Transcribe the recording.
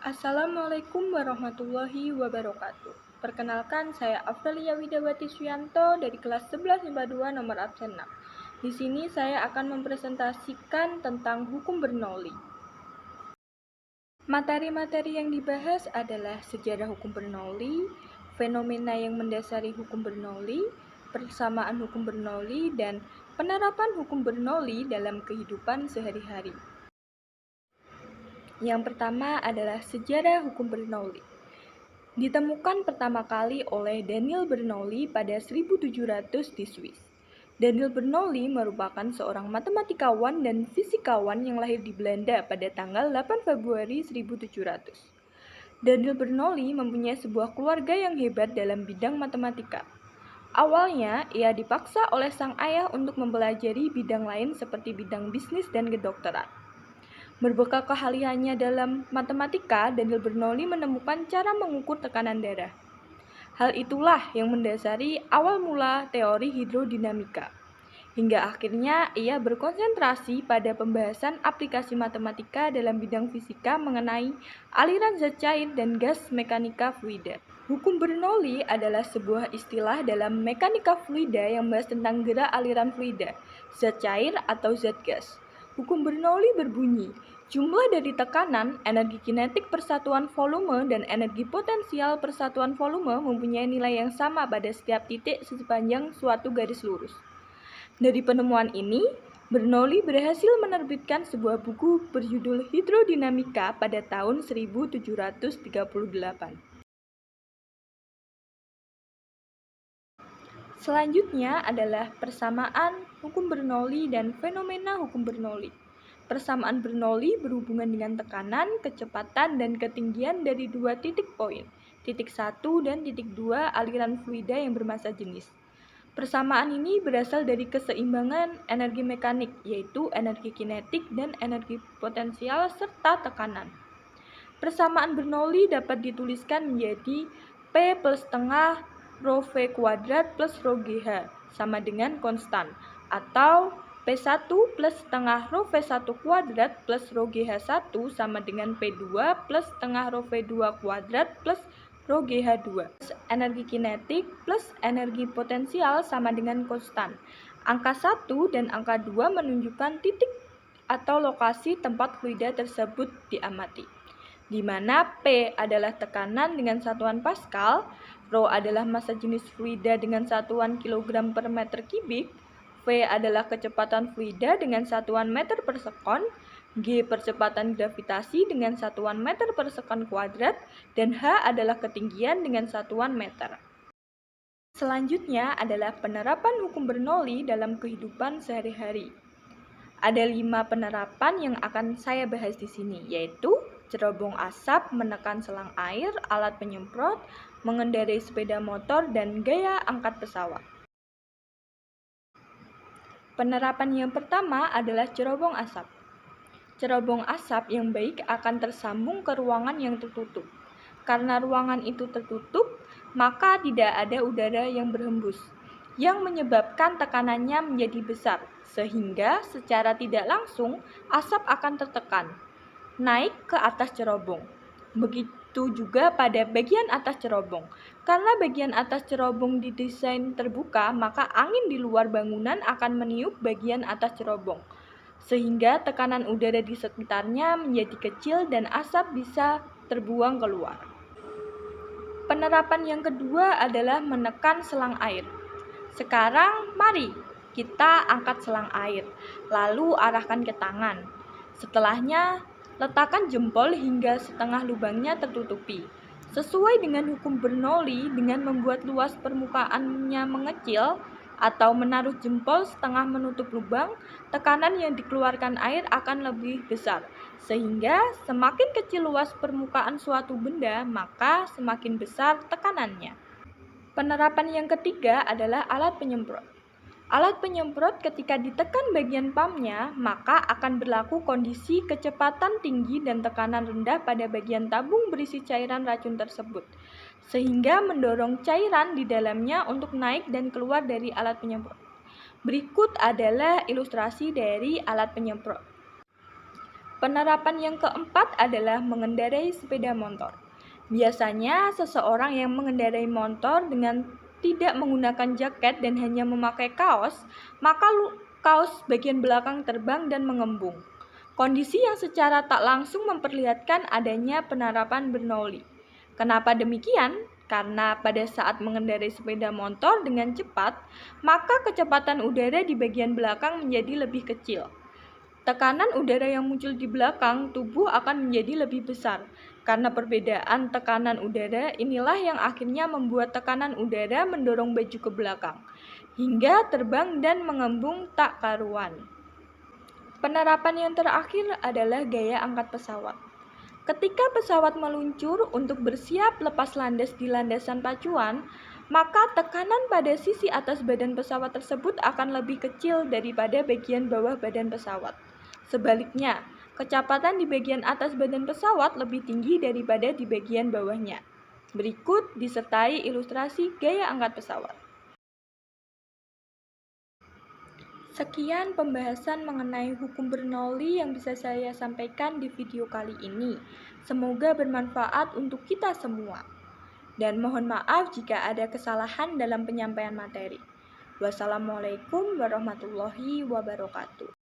Assalamualaikum warahmatullahi wabarakatuh. Perkenalkan, saya Afdalia Widawati Suyanto dari kelas 11 IPA 2 nomor absen 6. Di sini saya akan mempresentasikan tentang hukum Bernoulli. Materi-materi yang dibahas adalah sejarah hukum Bernoulli, fenomena yang mendasari hukum Bernoulli, persamaan hukum Bernoulli, dan penerapan hukum Bernoulli dalam kehidupan sehari-hari. Yang pertama adalah sejarah hukum Bernoulli. Ditemukan pertama kali oleh Daniel Bernoulli pada 1700 di Swiss. Daniel Bernoulli merupakan seorang matematikawan dan fisikawan yang lahir di Belanda pada tanggal 8 Februari 1700. Daniel Bernoulli mempunyai sebuah keluarga yang hebat dalam bidang matematika. Awalnya, ia dipaksa oleh sang ayah untuk mempelajari bidang lain seperti bidang bisnis dan kedokteran. Berbekal keahliannya dalam matematika, Daniel Bernoulli menemukan cara mengukur tekanan darah. Hal itulah yang mendasari awal mula teori hidrodinamika. Hingga akhirnya ia berkonsentrasi pada pembahasan aplikasi matematika dalam bidang fisika mengenai aliran zat cair dan gas mekanika fluida. Hukum Bernoulli adalah sebuah istilah dalam mekanika fluida yang membahas tentang gerak aliran fluida, zat cair atau zat gas. Hukum Bernoulli berbunyi, jumlah dari tekanan, energi kinetik persatuan volume, dan energi potensial persatuan volume mempunyai nilai yang sama pada setiap titik sepanjang suatu garis lurus. Dari penemuan ini, Bernoulli berhasil menerbitkan sebuah buku berjudul Hidrodinamika pada tahun 1738. Selanjutnya adalah persamaan hukum Bernoulli dan fenomena hukum Bernoulli. Persamaan Bernoulli berhubungan dengan tekanan, kecepatan, dan ketinggian dari dua titik poin, titik 1 dan titik 2 aliran fluida yang bermassa jenis. Persamaan ini berasal dari keseimbangan energi mekanik, yaitu energi kinetik dan energi potensial serta tekanan. Persamaan Bernoulli dapat dituliskan menjadi P plus setengah rho V kuadrat plus rho GH sama dengan konstan, atau P1 plus setengah rho V1 kuadrat plus rho GH1 sama dengan P2 plus setengah rho V2 kuadrat plus rho GH2. Energi kinetik plus energi potensial sama dengan konstan. Angka 1 dan angka 2 menunjukkan titik atau lokasi tempat fluida tersebut diamati, di mana P adalah tekanan dengan satuan Pascal, Rho adalah massa jenis fluida dengan satuan kilogram per meter kubik, V adalah kecepatan fluida dengan satuan meter per sekon, G percepatan gravitasi dengan satuan meter per sekon kuadrat, dan H adalah ketinggian dengan satuan meter. Selanjutnya adalah penerapan hukum Bernoulli dalam kehidupan sehari-hari. Ada 5 penerapan yang akan saya bahas di sini, yaitu cerobong asap, menekan selang air, alat penyemprot, mengendarai sepeda motor, dan gaya angkat pesawat. Penerapan yang pertama adalah cerobong asap. Cerobong asap yang baik akan tersambung ke ruangan yang tertutup. Karena ruangan itu tertutup, maka tidak ada udara yang berhembus, yang menyebabkan tekanannya menjadi besar, sehingga secara tidak langsung asap akan tertekan, naik ke atas cerobong. Begitu juga pada bagian atas cerobong. Karena bagian atas cerobong didesain terbuka, maka angin di luar bangunan akan meniup bagian atas cerobong, sehingga tekanan udara di sekitarnya menjadi kecil dan asap bisa terbuang keluar. Penerapan yang kedua adalah menekan selang air. Sekarang mari kita angkat selang air, lalu arahkan ke tangan. Setelahnya, letakkan jempol hingga setengah lubangnya tertutupi. Sesuai dengan hukum Bernoulli, dengan membuat luas permukaannya mengecil atau menaruh jempol setengah menutup lubang, tekanan yang dikeluarkan air akan lebih besar. Sehingga semakin kecil luas permukaan suatu benda, maka semakin besar tekanannya. Penerapan yang ketiga adalah alat penyemprot. Alat penyemprot ketika ditekan bagian pumpnya, maka akan berlaku kondisi kecepatan tinggi dan tekanan rendah pada bagian tabung berisi cairan racun tersebut, sehingga mendorong cairan di dalamnya untuk naik dan keluar dari alat penyemprot. Berikut adalah ilustrasi dari alat penyemprot. Penerapan yang keempat adalah mengendarai sepeda motor. Biasanya seseorang yang mengendarai motor dengan tidak menggunakan jaket dan hanya memakai kaos, maka kaos bagian belakang terbang dan mengembung. Kondisi yang secara tak langsung memperlihatkan adanya penerapan Bernoulli. Kenapa demikian? Karena pada saat mengendarai sepeda motor dengan cepat, maka kecepatan udara di bagian belakang menjadi lebih kecil. Tekanan udara yang muncul di belakang tubuh akan menjadi lebih besar. Karena perbedaan tekanan udara inilah yang akhirnya membuat tekanan udara mendorong baju ke belakang, hingga terbang dan mengembung tak karuan. Penerapan yang terakhir adalah gaya angkat pesawat. Ketika pesawat meluncur untuk bersiap lepas landas di landasan pacuan, maka tekanan pada sisi atas badan pesawat tersebut akan lebih kecil daripada bagian bawah badan pesawat. Sebaliknya, kecepatan di bagian atas badan pesawat lebih tinggi daripada di bagian bawahnya. Berikut disertai ilustrasi gaya angkat pesawat. Sekian pembahasan mengenai hukum Bernoulli yang bisa saya sampaikan di video kali ini. Semoga bermanfaat untuk kita semua. Dan mohon maaf jika ada kesalahan dalam penyampaian materi. Wassalamualaikum warahmatullahi wabarakatuh.